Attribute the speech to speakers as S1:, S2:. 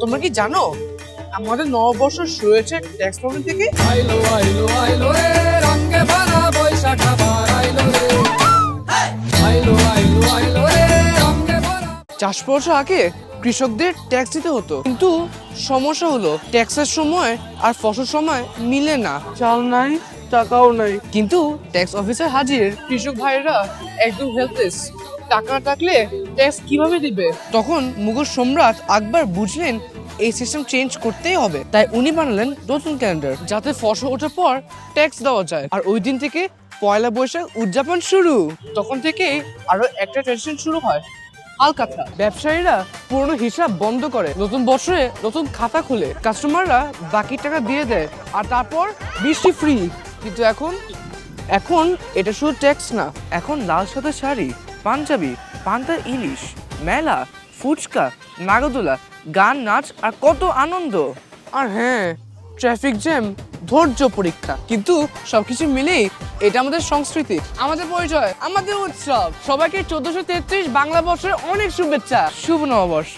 S1: তোমরা কি জানো আমাদের নববর্ষ শুরু হয়েছে ট্যাক্স প্রবলেম থেকে?
S2: আইলো আইলো আইলো রে রঙে ভরা বৈশাখ আবার আইলো রে আইলো আইলো আইলো রে রঙে ভরা।
S1: 4 বছর আগে কৃষকদের ট্যাক্স দিতে হতো, কিন্তু সমস্যা হলো ট্যাক্সের সময় আর ফসল সময় মিলে না। চাল নাই, টাকাও নাই, কিন্তু ট্যাক্স অফিসার হাজির। কৃষক ভাইরা একদম হেল্পলেস। টাকা না থাকলে ট্যাক্স কিভাবে দিবে? তখন মুঘল সম্রাট আকবর বুঝলেন এই সিস্টেম চেঞ্জ করতেই হবে। তাই উনি বানালেন নতুন ক্যালেন্ডার, যাতে ফসল ওঠার পর ট্যাক্স দেওয়া যায়। আর ওই দিন থেকে পয়লা বৈশাখ উদযাপন শুরু। তখন থেকে আরো একটা ট্রেডিশন শুরু হয়, হালখাতা। ব্যবসায়ীরা পুরনো হিসাব বন্ধ করে, নতুন বছরে নতুন খাতা খুলে, কাস্টমাররা বাকি টাকা দিয়ে দেয়, আর তারপর বৃষ্টি ফ্রি। কিন্তু এখন এটা শুধু ট্যাক্স না, এখন লাল সাদা শাড়ি, পাঞ্জাবি, পান্তা ইলিশ, মেলা, ফুচকা, নাগরদোলা, গান, নাচ আর কত আনন্দ। আর হ্যাঁ, ট্রাফিক জ্যাম, ধৈর্য পরীক্ষা। কিন্তু সবকিছু মিলেই এটা আমাদের সংস্কৃতি, আমাদের পরিচয়, আমাদের উৎসব। সবাইকে 1433 বাংলা বর্ষের অনেক শুভেচ্ছা। শুভ নববর্ষ।